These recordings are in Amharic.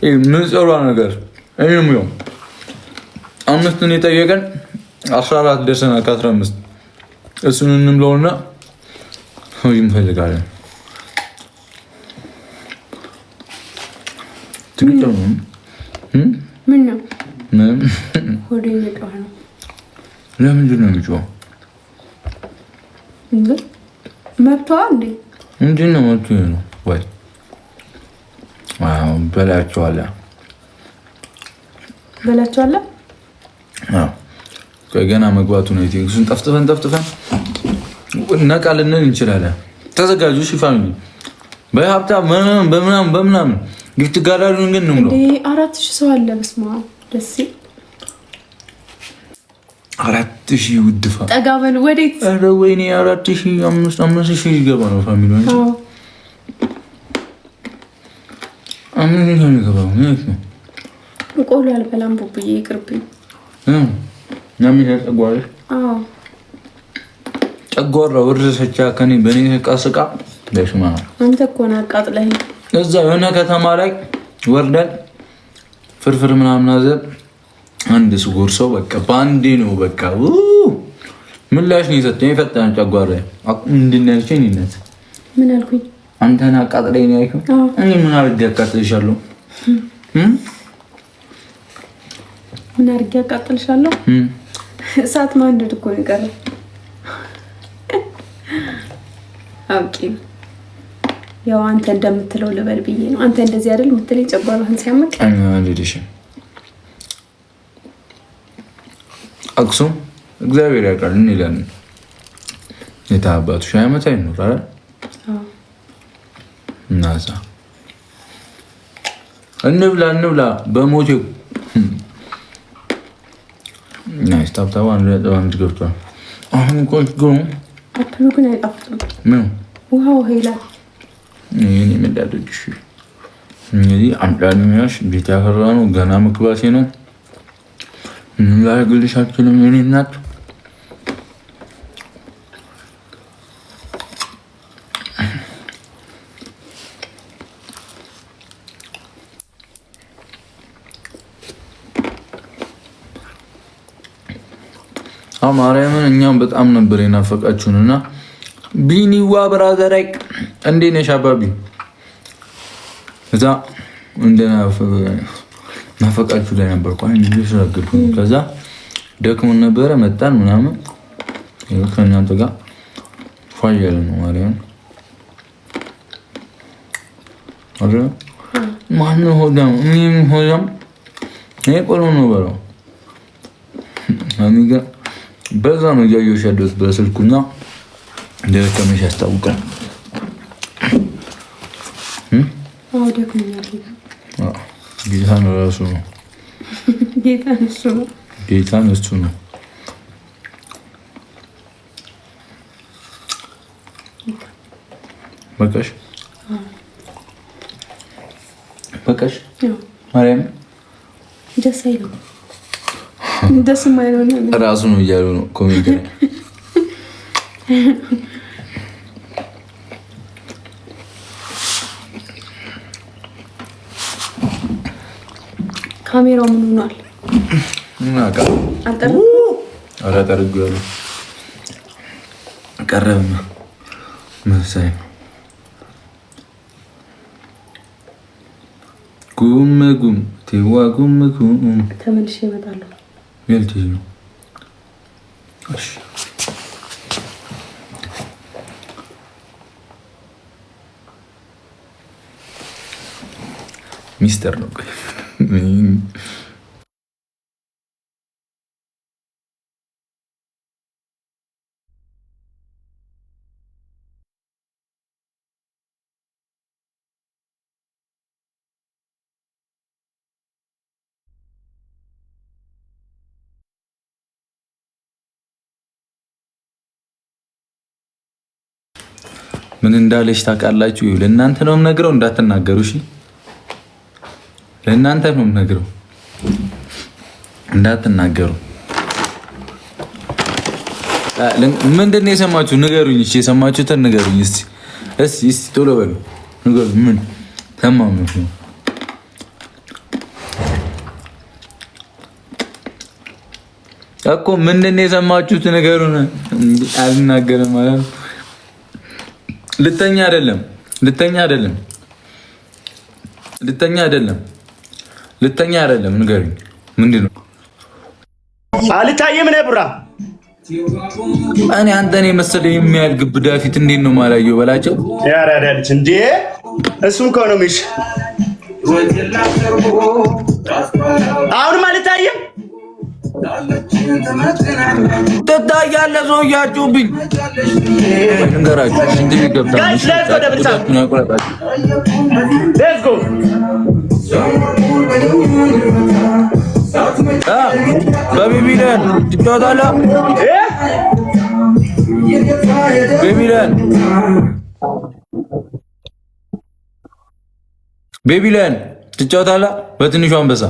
ምንጸሯ ነገር እኔም ነው 5 ነው የጠየቀን 14 ደርሰናል ከ15 እሱን እንምለውና ሆይ እንፈልጋለን ትግጥሩ ምን ነው ሆዴ እየጮኸ ነው ለምንድን ነው የሚጮኸው መብቷ እንዴ ምንድን ነው መብቷ ነው ወይ በላቸዋለሁ ገና መግባቱ ነው እሱን ጠፍጥፈን ነቃልን እንችላለን ተዘጋጁ እሺ ፋሚሊ በሀብታም በምናምን ግፍት ጋራሉን ግን ነው 4000 ሰው አለ በስማ ደስ 4000 ውድፋ ጠጋበል ወዴት ኧረ ወይኔ 4000 5000 ይገባ ነው ፋሚሊ አምን ነው ይገባው ነው ቆሎ አልበላም ቡቡዬ ይቅርብኝ ናሚና ጨጓራ ወርሰቻ ከኔ በኔ ተቃስቃ ለሽማ አንተ እኮ ነው አቃጥለኝ እዛ የሆነ ከተማ ላይ ወርደን ፍርፍር ምናምን አዘር አንድ ስጎር ሰው በቃ ባንዴ ነው በቃ ምላሽ ነው የሰጠኝ ፈጣን ጨጓራ እንድናልከኝ ይነት ምን አልኩኝ አንተና አቃጥለኝ ነው ያልኩኝ እኔ ምን አድርጌ አቃጥልሻለሁ ምን አድርጌ አቃጥልሻለሁ እሳት ማንደድ እኮ ነው የቀረው አውቂ ያው አንተ እንደምትለው ልበል ብዬ ነው አንተ እንደዚህ አይደል የምትለኝ ጨጓራህን ሲያመቅ አልልሽ አክሱም እግዚአብሔር ያውቃል እንላለን የታባቱ ሺህ ዓመት አይኖር አይደል እናዛ እንብላ በሞቴው ናይስ ታብታው አንድ ገብቷል አሁን ቆንጆ አጥሩ ግን አይጣፍጥም ምን ውሃው ሄላ እኔ መዳደድሽ እንግዲህ አንዳንኛሽ ቤት ያፈራነው ገና መክባሴ ነው ምን ላድርግልሽ አልችልም የኔ እናት ማርያምን እኛም በጣም ነበር የናፈቃችሁንና ቢኒዋ ብራዘራይ እንዴት ነሽ አባቢ እዛ ናፈቃችሁ ላይ ነበር ቆይ ልጅራግልኩ ከዛ ደክሞን ነበረ መጣን ምናምን ከእናንተ ጋር ፋይል ነው ማርያም አረ ማን ሆዳም እኔ ቆሎ ነው በለው አሚጋ በዛ ነው ያየሁሽ ያለሁት በስልኩና ደከመሽ ያስታውቃል ደክሞኛል ጌታን እራሱ ነው ጌታን እሱ ነው በቃሽ ማርያም ደስ አይልም ደስ የማይለው ነው ራሱ ነው እያሉ ነው ኮሜንት ላይ ካሜራው ምን ሆኗል እናቃ አራጣርጉ ያለው ቀረበ መሳይ ጉም ተዋ ጉም ተመልሼ እመጣለሁ ያልተይ ነው እሺ ሚስተር ነው ምን እንዳለሽ ታውቃላችሁ? ለእናንተ ነው የምነግረው፣ እንዳትናገሩ እሺ። ለእናንተ ነው የምነግረው፣ እንዳትናገሩ። ምንድን ነው የሰማችሁ? ንገሩኝ። እሺ የሰማችሁትን ንገሩኝ። እስቲ ቶሎ በሉ ንገሩኝ። ምን ሰማሁ? እኮ ምንድን ነው የሰማችሁት? ነገሩን አልናገርም ማለት ልተኛ አይደለም ንገሩኝ። ምንድን ነው አልታየም ነብራ እኔ አንተን የመሰለኝ የሚያህል ግብዳ ፊት እንዴት ነው ማላየው በላቸው። ያራዳልች እንዴ እሱም ኢኮኖሚሽ አሁንም አልታየም። ትታያለህ ሰውያችሁብኝ እንገራችሁ ሽንት ቤት ገብታ በቢቢለን ትጫወታለህ። ቤቢለን ትጫወታለህ በትንሹ አንበሳ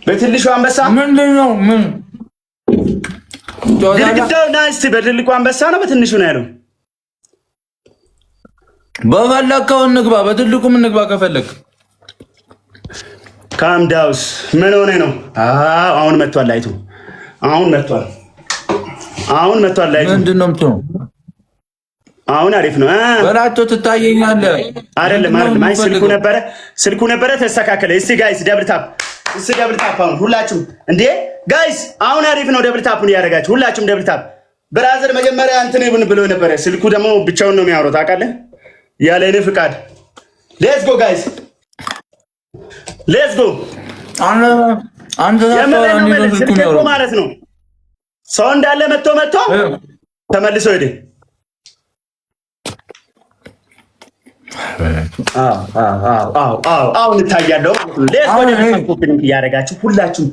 በትልሹ አንበሳ ምንድን ነው? ምን ግድግዳው ናይስ። በትልቁ አንበሳ ነው በትንሹ ነው ያለው። በፈለግከው እንግባ፣ በትልቁም እንግባ ከፈለግ። ካምዳውስ ምን ሆነ ነው? አሁን መጥቷል። አይቱ አሁን መጥቷል። አይቱ ምንድን ነው የምትሆነው? አሁን አሪፍ ነው በላቸው። ትታየኛለህ አይደለም? አይ ስልኩ ነበረ ተስተካከለ። እስቲ ጋይስ ደብል ታፕ አሁን ሁላችሁም እንዴ ጋይስ አሁን አሪፍ ነው። ደብል ታፑን ያደረጋችሁ ሁላችሁም ደብል ታፕ። ብራዘር መጀመሪያ እንትን ይብን ብሎ ነበረ። ስልኩ ደግሞ ብቻውን ነው የሚያወራው ታውቃለህ፣ ያለ እኔ ፍቃድ። ሌትስ ጎ ጋይስ ሌትስ ጎ። አንተ ማለት ነው ሰው እንዳለ መጥቶ ተመልሶ ሄደ። አሁን እታያለሁ ማለት ነው። እያደረጋችሁ ሁላችሁም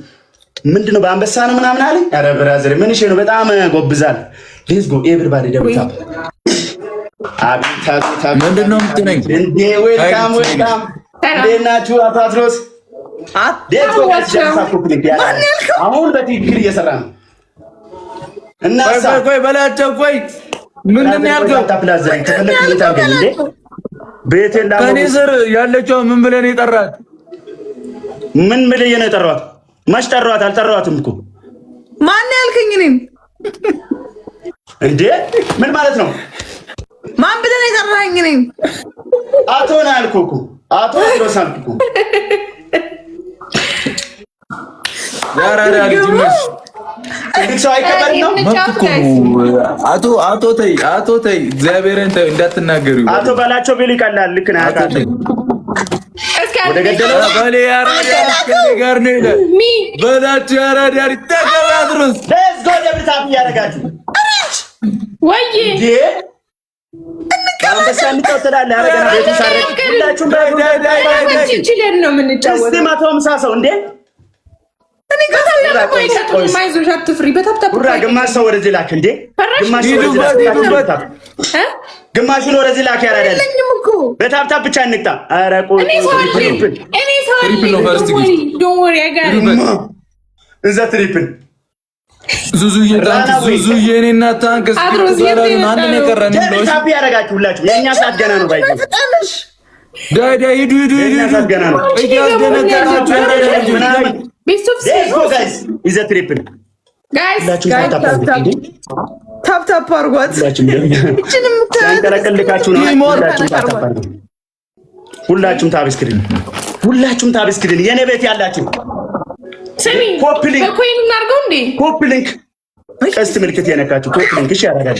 ምንድነው በአንበሳ ነው ምናምን አለ። ኧረ ብራዘር ምን እሺ ነው በጣም ጎብዛል። ሌትስ ጎ ኤቭሪባዲ ደብል ታፕ። ምንድነው የምትለኝ? ዌልካም እንዴት ናችሁ? አፓትሮስ አሁን በትክክል እየሰራ ነው እና ቆይ በላቸው። ቆይ ምንድን ነው ያልከው? ከእኔ ስር ያለችው ምን ብለህ ነው የጠራት? ምን ብለህ ነው የጠራት? መች ጠሯት? አልጠራዋትም እኮ። ማን ያልከኝ? እኔም እንዴ ምን ማለት ነው? ማን ብለህ ነው የጠራኸኝ? እኔም አቶ ነው ያልኩህ እኮ። አቶ ድረስ አልኩህ እኮ። ያራዳ ልጅ ነሽ። ሰው አይከበርም ነው አቶ ተይ እግዚአብሔርን ተይ እንዳትናገሩ። አቶ በላቸው ቢል ይቀላል። ልክ ነህ። ወደ ገደለው ጋር ነው ይላል በላቸው። ያራዳ ልጅ ተከባድሮስ ሌትስ ጎ ደብል ታፕ እያደረጋችሁ ወይ አንበሳ እንጫወታለን። አረጋና ቤቱ ሳረግ ሁላችሁም ችለን ነው የምንጫወተው። እስቲ ማተው ምሳሰው እንዴ እኔ ማይዞሽ አትፍሪ። ግማሽ ሰው ወደዚህ ላክ እንዴ ግማሹን ወደዚህ ላክ። ያራዳል በታፕታፕ ብቻ እንቅጣ። ኧረ ቆይ እዛ ትሪፕል ዙዙዬ እኔና ታንክ አንድ ነው የቀረን። ታፕ ያደረጋችሁ ሁላችሁም የእኛ ሰዓት ገና ነው። ባይ ሂዱ ገና ነው። ትሪፕል ታፕታፕ አርጓት። ሁላችሁም ታብስክሪን የኔ ቤት ያላችሁ ኮፒ ሊንክ ቀስት ምልክት የነካችሁ ኮፒ ሊንክ እሺ ያደርጋል።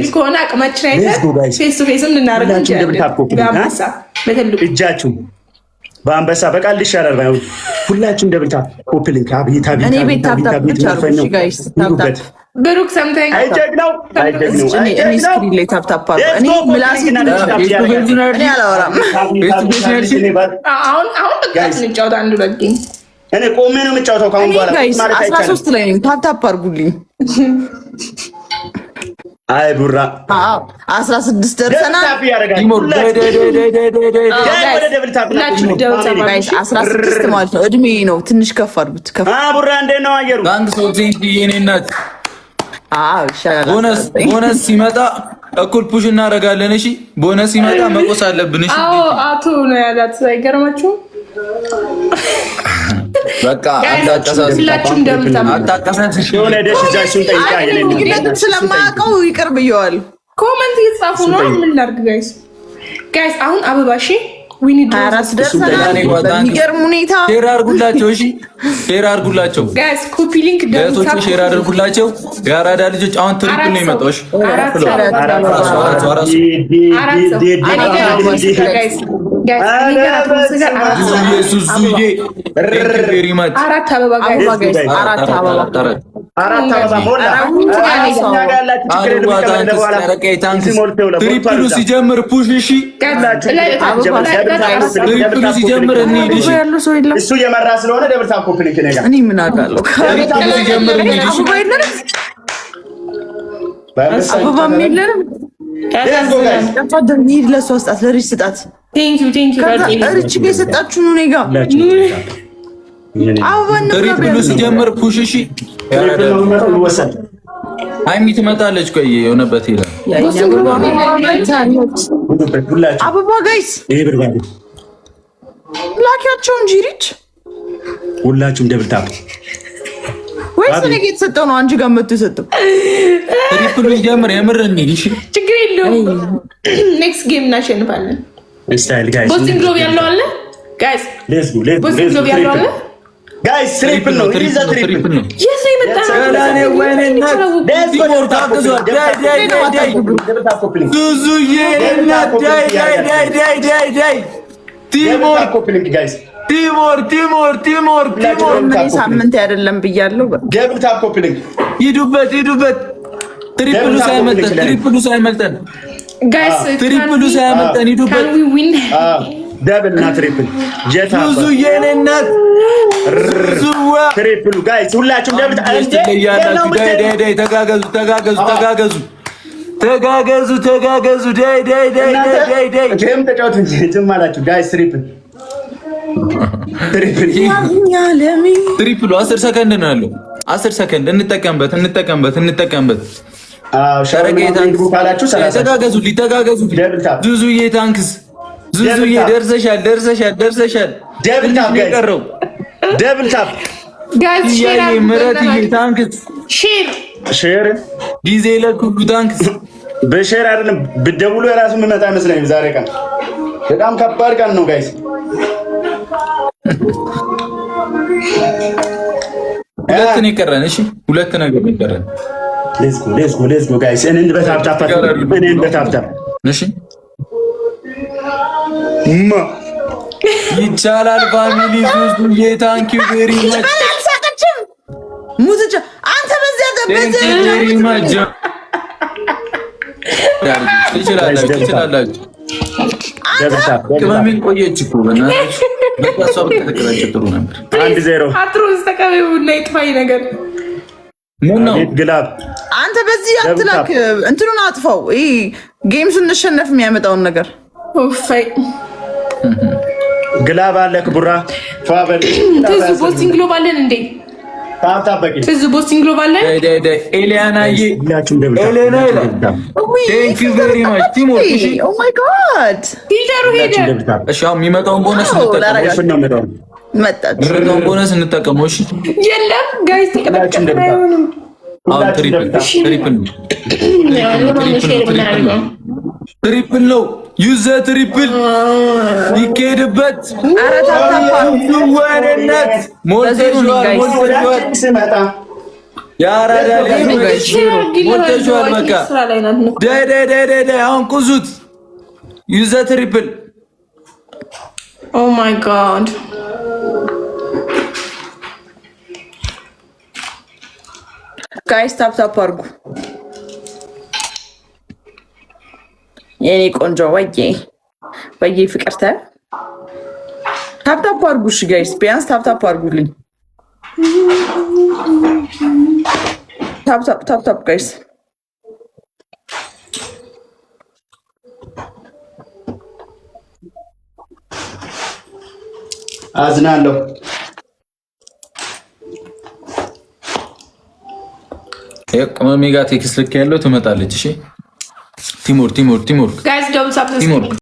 ከሆነ አቅማችን አይተን ፌስ ቱ ፌስም ልናደርግ እጃችሁ በአንበሳ በቃል ይሻላል። ባይሆን ሁላችሁም ደብል ታፕ ኮፒ ሊንክ አብይታ ብሩክ ሰምተኝ አይጀግነው እኔ ስክሪን ላይ ታፕታፕ አድርጎ እኔ ምላስ እኔ አላወራም። አሁን በቃ እንጫወት አንዱ ለጊ እኔ ቆሜ ነው የምጫወተው። ካሁን በኋላ ማለት አይቻልም። 13 ላይ ነኝ። ታፕታፕ አድርጉልኝ። አይ ቡራ 16 ደርሰናል። ጋይስ 16 ማለት ነው። እድሜ ነው። ትንሽ ከፍ አድርጉት። ቡራ እንዴት ነው አየሩ? ባንክ ሰው የኔ እናት ይሻላል። ቦነስ ሲመጣ እኩል ፑሽ እናደርጋለን። እሺ ቦነስ ሲመጣ መቆስ አለብን። እሺ አቶ ነው ያላት። አይገርማችሁም? በቃ አታቀሳስሽ የሆነ ደሽ እጃችሁን ጠይቃ ስለማያውቀው ይቅር ብየዋለሁ። ኮመንት እየጻፉ ነው። ምን ላድርግ ጋይስ አሁን አበባ እሺ ዊኒድ 24 ደርሰናል። በሚገርም ሁኔታ ሼር አድርጉላቸው። እሺ ሼር አድርጉላቸው ጋይስ ኮፒ ሊንክ ደቶች ሼር አድርጉላቸው። የአራዳ ልጆች አሁን ትሪፕል ነው የመጣው። እሺ ትሪፕሉ ሲጀምር ፑሽ እሺ ትሪፕሉ ሲጀምር እንሂድ። እሺ እሱ የመራ ስለሆነ ደብል ታፕ ኮፒ ሊንክ ነጋ እኔ ምን አውቃለሁ። ትሪፕሉ ሲጀምር እንሂድ። እሺ አበባ የለንም። እንሂድ። ለእሷ ስጣት፣ ለሪች ስጣት። ሪች ጋ የሰጣችሁ ነው። እኔ ጋ አበባ ትሪፕሉ ሲጀምር ፑሽ እሺ ሀይሚ ትመጣለች። ቆይ የሆነበት ይላል አበባ ጋይስ ላኪያቸው እንጂ ሪች ሁላችሁም ደብል ታፕ ወይስ እኔ የተሰጠው ነው አንቺ ጋር መጥቶ የሰጠው? ትሪፕሉ ሲጀምር የምር እንሂድ። እሺ ችግር የለውም። ኔክስት ጌም እናሸንፋለን። ስታይል ጋይስ ቦስቲንግ ግሎብ ያለው አለ ጋይስ። ሌትስ ጎ ቦስቲንግ ግሎብ ያለው አለ ጋይስ። ትሪፕል ነው ይዛ ትሪፕል የሱ የመጣ ነው። ቲሞር ሳምንት አይደለም ብያለሁ። ሂዱበት ትሪፕሉ ሳይመልጠን ጋይስ ትሪፕሉ ሳይመልጠን ሂዱበት። ደብል እና ትሪፕል ጀታ ዙዙ የኔናት ዙዋ ትሪፕሉ ጋይስ ሁላችሁም ደብል ተጋገዙ። ጌም ተጫወቱ እንጂ ዝም አላችሁ ጋይስ። ትሪፕሉ 10 ሰከንድ ነው ያለው። 10 ሰከንድ እንጠቀምበት። ተጋገዙ። ዙዙዬ ታንክስ ዙዙዬ ደርሰሻል። ደብል ታፕ የቀረው ደብል ታፕ ጋይስ ሼር ምረትዬ ታንክስ ሼር ጊዜ ለኩሉ ታንክስ። በሼር አይደለም ብትደውሉ የራሱ የሚመጣ አይመስለኝም። ዛሬ ቀን በጣም ከባድ ቀን ነው ጋይስ። ሁለት ነው የቀረን። እሺ ሁለት ነገር ነው የቀረን። ሌትስ ጎ ጋይስ። እኔን በታፕታፕ እሺ ይቻላል ፋሚሊ። ዙዙዬ ታንክ ዩ ቬሪ ማች። ሙዝጫ አንተ በዚያ ትችላላችሁ። ቅመሜን ቆየች እኮ በእናትሽ። በቃ እሷ ብትነግራቸው ጥሩ ነበር። 1-0 አትሮስ ተቀበዩና ይጥፋይ ነገር ምን ነው ግላብ። አንተ በዚህ አትላክ፣ እንትኑን አጥፋው። ይሄ ጌም ስንሸነፍ የሚያመጣውን ነገር ኦፋይ ግላብ አለክ ቡራ ፋበል ትዙ ቦስቲንግ ግሎብ አለን እንዴ? ታታበቂ ትዙ ቦስቲንግ ግሎብ አለን። ኤሊያናዬ ሁላችሁም ደብል ታፕ ቴንክ ዩ ቬሪ ማች ቲሞር። እሺ ኦ ማይ ጋድ ፊልተሩ ሄደ። እሺ አሁን የሚመጣውን ቦነስ እንጠቀመው። መጣች ቦነስ እንጠቀመው። እሺ የለም ጋይስ ተቀበላችሁ። ትሪፕል ነው ዩዘ ትሪፕል ይኬድበት። ወረነት ሞልተሽዋል። የአራዳ ሞልተሽዋል። በቃ ዳይ አሁን ቁዙት። ዩዘ ትሪፕል ኦ ማይ ጋድ ጋይስ ታፕታፕ አድርጉ የኔ ቆንጆ። ወዬ ፍቅርተ ታፕታፕ አድርጉ። እሺ ጋይስ ቢያንስ ታፕታፕ አድርጉልኝ። ታፕታፕ ጋይስ አዝናለሁ። ቅመሜ ጋር ቴክስት ልክ ያለው ትመጣለች። እሺ ቲሞር ጋይስ ዶንት ሳብስክራይብ